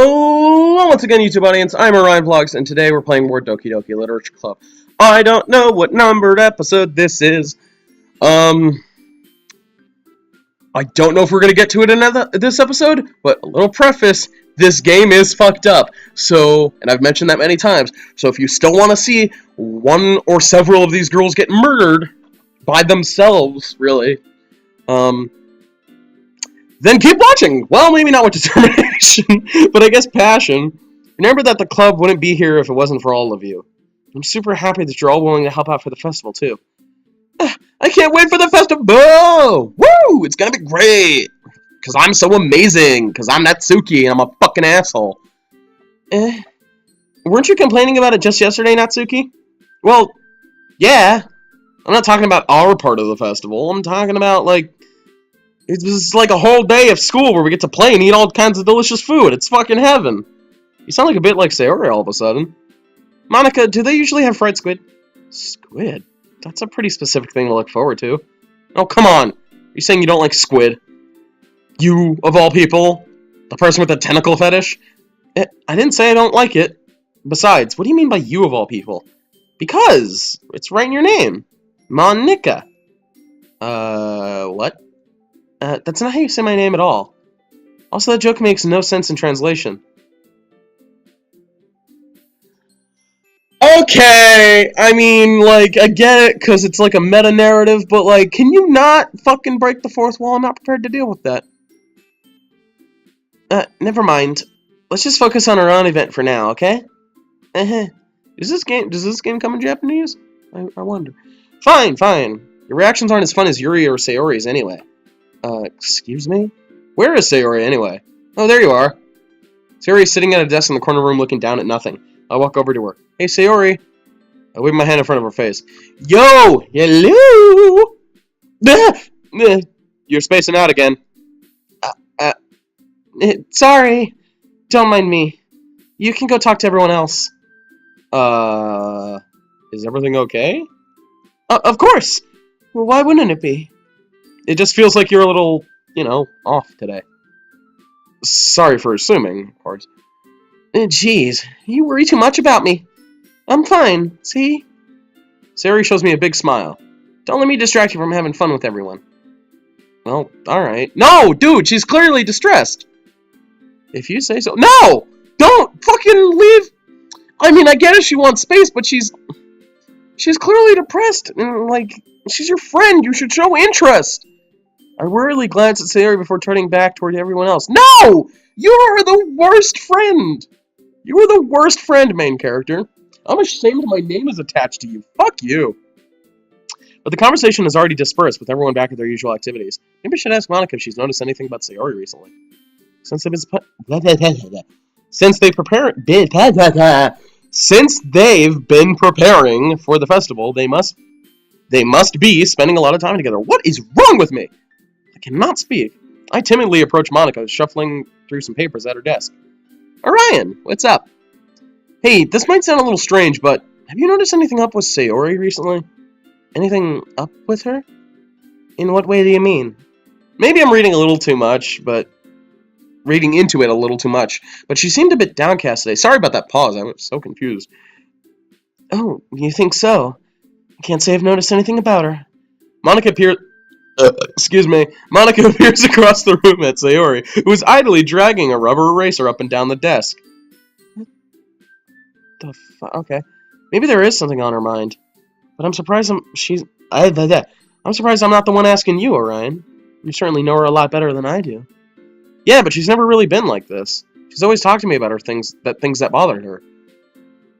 Hello, once again, YouTube audience. I'm Orion Vlogs, and today we're playing more Doki Doki Literature Club. I don't know what numbered episode this is. I don't know if we're gonna get to it in this episode, but a little preface: this game is fucked up. So, and I've mentioned that many times. So, if you still want to see one or several of these girls get murdered by themselves, really, then keep watching! Well, maybe not with determination, but I guess passion. Remember that the club wouldn't be here if it wasn't for all of you. I'm super happy that you're all willing to help out for the festival, too. I can't wait for the festival! Woo! It's gonna be great! Because I'm so amazing! Because I'm Natsuki and I'm a fucking asshole. Weren't you complaining about it just yesterday, Natsuki? Well, yeah. I'm not talking about our part of the festival. I'm talking about, like, it was like a whole day of school where we get to play and eat all kinds of delicious food. It's fucking heaven. You sound like a bit like Sayori all of a sudden. Monica, do they usually have fried squid? Squid? That's a pretty specific thing to look forward to. Oh, come on. Are you saying you don't like squid? You, of all people? The person with the tentacle fetish? I didn't say I don't like it. Besides, what do you mean by you of all people? Because it's right in your name. Monica. What? That's not how you say my name at all. Also, that joke makes no sense in translation. Okay, I mean, like, I get it, because it's like a meta-narrative, but, like, can you not fucking break the fourth wall? I'm not prepared to deal with that. Never mind. Let's just focus on our own event for now, okay? Does this game come in Japanese? I wonder. Fine. Your reactions aren't as fun as Yuri or Sayori's anyway. Excuse me? Where is Sayori, anyway? Oh, there you are. Sayori's sitting at a desk in the corner room looking down at nothing. I walk over to her. Hey, Sayori. I wave my hand in front of her face. Yo! Hello! You're spacing out again. Sorry. Don't mind me. You can go talk to everyone else. Is everything okay? Of course! Well, why wouldn't it be? It just feels like you're a little, off today. Sorry for assuming, of course. Jeez, you worry too much about me. I'm fine, see? Sayori shows me a big smile. Don't let me distract you from having fun with everyone. Well, alright. No, dude, she's clearly distressed. If you say so. No! Don't fucking leave! I mean, I get it, she wants space, but she's clearly depressed. And, like, she's your friend, you should show interest. I wearily glance at Sayori before turning back toward everyone else. No! You are the worst friend! You are the worst friend, main character. I'm ashamed my name is attached to you. Fuck you. But the conversation has already dispersed, with everyone back at their usual activities. Maybe I should ask Monica if she's noticed anything about Sayori recently. Since they've been preparing for the festival, they must be spending a lot of time together. What is wrong with me? I cannot speak. I timidly approach Monica, shuffling through some papers at her desk. Orion, what's up? Hey, this might sound a little strange, but have you noticed anything up with Sayori recently? Anything up with her? In what way do you mean? Maybe I'm reading into it a little too much, but she seemed a bit downcast today. Sorry about that pause, I was so confused. Oh, you think so? I can't say I've noticed anything about her. Monica appears across the room at Sayori, who is idly dragging a rubber eraser up and down the desk. What the fuck? Okay. Maybe there is something on her mind. But I'm surprised I'm surprised I'm not the one asking you, Orion. You certainly know her a lot better than I do. Yeah, but she's never really been like this. She's always talked to me about things that bothered her.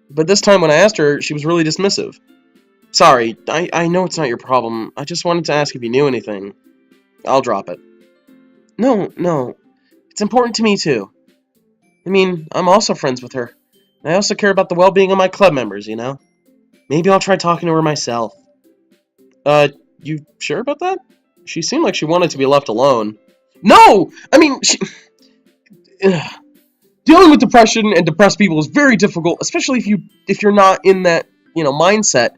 But this time when I asked her, she was really dismissive. Sorry, I know it's not your problem. I just wanted to ask if you knew anything. I'll drop it. No. It's important to me, too. I mean, I'm also friends with her. And I also care about the well-being of my club members, you know? Maybe I'll try talking to her myself. You sure about that? She seemed like she wanted to be left alone. No! I mean, dealing with depression and depressed people is very difficult, especially if you're not in that, mindset.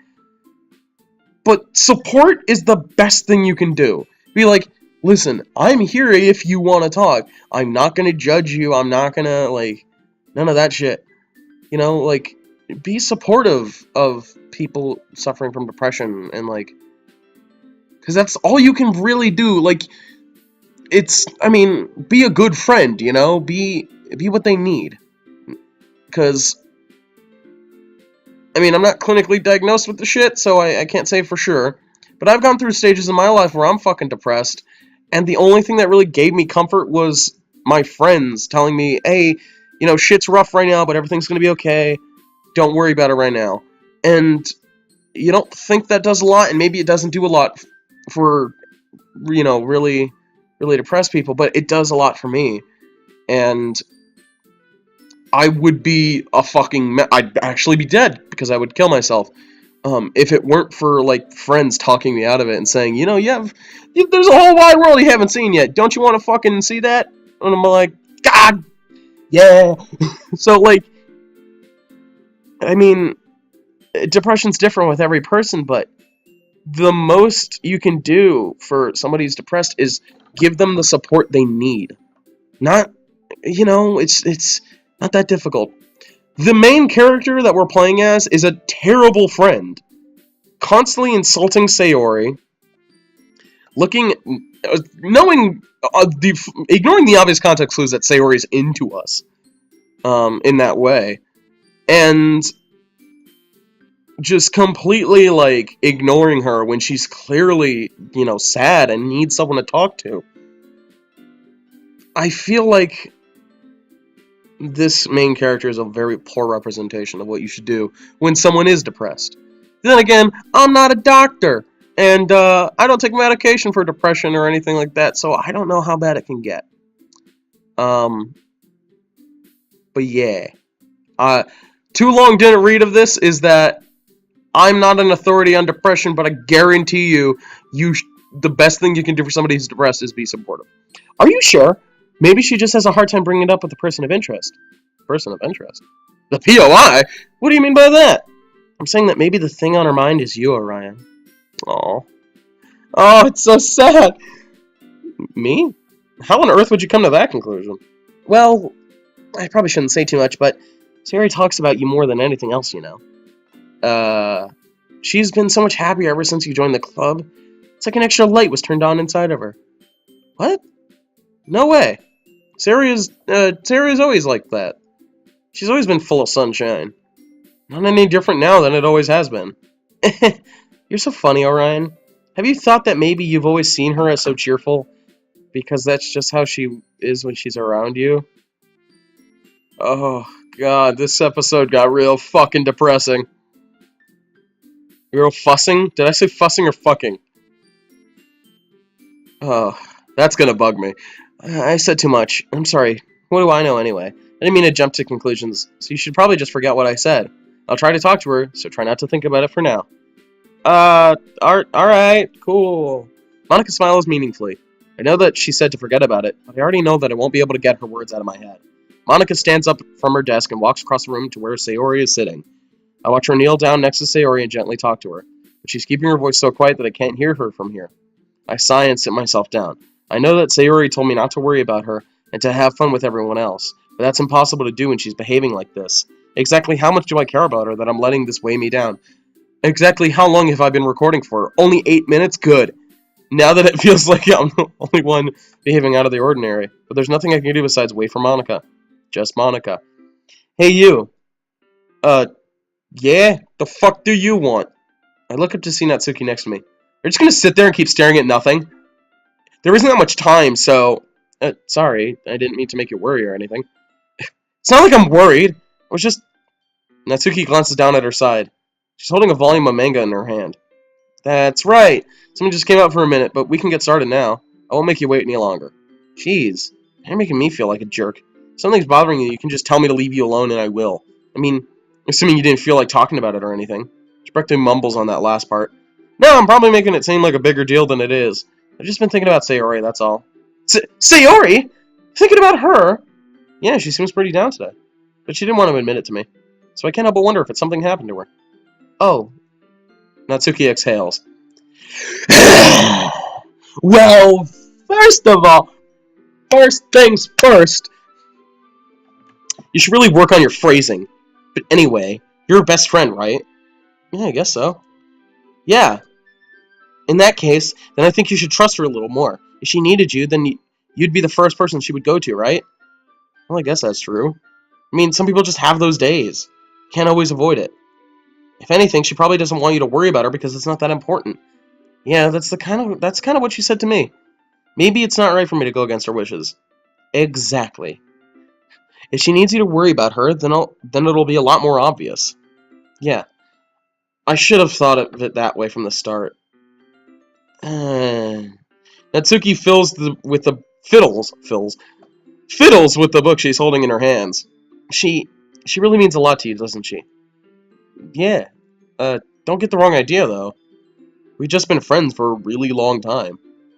But support is the best thing you can do. Be like, listen, I'm here if you want to talk. I'm not going to judge you. I'm not going to, None of that shit. You know, like, be supportive of people suffering from depression and, like, because that's all you can really do. Like, I mean, be a good friend, you know? Be what they need. Because, I mean, I'm not clinically diagnosed with the shit, so I can't say for sure. But I've gone through stages in my life where I'm fucking depressed, and the only thing that really gave me comfort was my friends telling me, hey, you know, shit's rough right now, but everything's gonna be okay. Don't worry about it right now. And you don't think that does a lot, and maybe it doesn't do a lot for, you know, really, really depressed people, but it does a lot for me. And I would be I'd actually be dead because I would kill myself. If it weren't for, like, friends talking me out of it and saying, you know, there's a whole wide world you haven't seen yet. Don't you want to fucking see that? And I'm like, God, yeah. So, like, I mean, depression's different with every person, but the most you can do for somebody who's depressed is give them the support they need. Not, you know, it's not that difficult. The main character that we're playing as is a terrible friend, constantly insulting Sayori, ignoring the obvious context clues that Sayori is into us, in that way, and just completely, like, ignoring her when she's clearly, you know, sad and needs someone to talk to. I feel like this main character is a very poor representation of what you should do when someone is depressed. Then again, I'm not a doctor, and I don't take medication for depression or anything like that, so I don't know how bad it can get. But yeah. Too long didn't read of this is that I'm not an authority on depression, but I guarantee you, the best thing you can do for somebody who's depressed is be supportive. Are you sure? Maybe she just has a hard time bringing it up with the person of interest. Person of interest? The POI? What do you mean by that? I'm saying that maybe the thing on her mind is you, Orion. Aw. Oh, it's so sad. Me? How on earth would you come to that conclusion? Well, I probably shouldn't say too much, but Sayori talks about you more than anything else, you know. She's been so much happier ever since you joined the club. It's like an extra light was turned on inside of her. What? No way. Sayori's always like that. She's always been full of sunshine. Not any different now than it always has been. You're so funny, Orion. Have you thought that maybe you've always seen her as so cheerful? Because that's just how she is when she's around you? Oh, God, this episode got real fucking depressing. Real fussing? Did I say fussing or fucking? Oh, that's gonna bug me. I said too much. I'm sorry. What do I know anyway? I didn't mean to jump to conclusions, so you should probably just forget what I said. I'll try to talk to her, so try not to think about it for now. Alright, cool. Monica smiles meaningfully. I know that she said to forget about it, but I already know that I won't be able to get her words out of my head. Monica stands up from her desk and walks across the room to where Sayori is sitting. I watch her kneel down next to Sayori and gently talk to her, but she's keeping her voice so quiet that I can't hear her from here. I sigh and sit myself down. I know that Sayori told me not to worry about her and to have fun with everyone else, but that's impossible to do when she's behaving like this. Exactly how much do I care about her that I'm letting this weigh me down? Exactly how long have I been recording for? Only 8 minutes? Good. Now that it feels like I'm the only one behaving out of the ordinary, but there's nothing I can do besides wait for Monica. Just Monica. Hey you. Yeah? The fuck do you want? I look up to see Natsuki next to me. You're just gonna sit there and keep staring at nothing? There isn't that much time, so... sorry, I didn't mean to make you worry or anything. It's not like I'm worried. I was just... Natsuki glances down at her side. She's holding a volume of manga in her hand. That's right. Something just came out for a minute, but we can get started now. I won't make you wait any longer. Jeez, you're making me feel like a jerk. If something's bothering you, you can just tell me to leave you alone and I will. I mean, assuming you didn't feel like talking about it or anything. She practically mumbles on that last part. No, I'm probably making it seem like a bigger deal than it is. I've just been thinking about Sayori, that's all. Sayori? Thinking about her? Yeah, she seems pretty down today. But she didn't want to admit it to me. So I can't help but wonder if something happened to her. Oh. Natsuki exhales. Well, first of all, first things first. You should really work on your phrasing. But anyway, you're her best friend, right? Yeah, I guess so. Yeah. In that case, then I think you should trust her a little more. If she needed you, then you'd be the first person she would go to, right? Well, I guess that's true. I mean, some people just have those days. Can't always avoid it. If anything, she probably doesn't want you to worry about her because it's not that important. Yeah, that's kind of what she said to me. Maybe it's not right for me to go against her wishes. Exactly. If she needs you to worry about her, then it'll be a lot more obvious. Yeah, I should have thought of it that way from the start. Natsuki fiddles with the book she's holding in her hands. She she really means a lot to you, doesn't she? Yeah. Don't get the wrong idea though. We've just been friends for a really long time.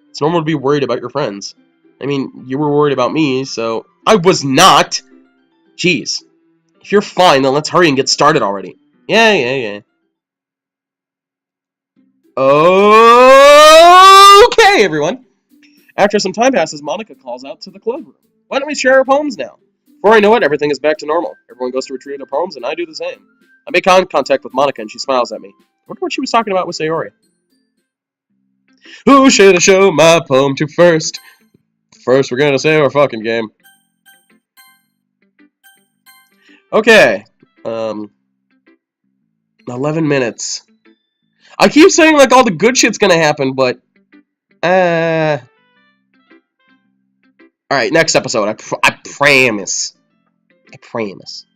It's normal to be worried about your friends. I mean, you were worried about me, so I was not. Jeez. If you're fine, then let's hurry and get started already. Yeah. Okay, everyone. After some time passes, Monica calls out to the cloakroom. Why don't we share our poems now? Before I know it, everything is back to normal. Everyone goes to retrieve their poems, and I do the same. I make contact with Monica, and she smiles at me. I wonder what she was talking about with Sayori. Who should I show my poem to first? First, we're gonna say our fucking game. Okay. 11 minutes. I keep saying, like, all the good shit's gonna happen, but... Alright, next episode. I promise. I promise.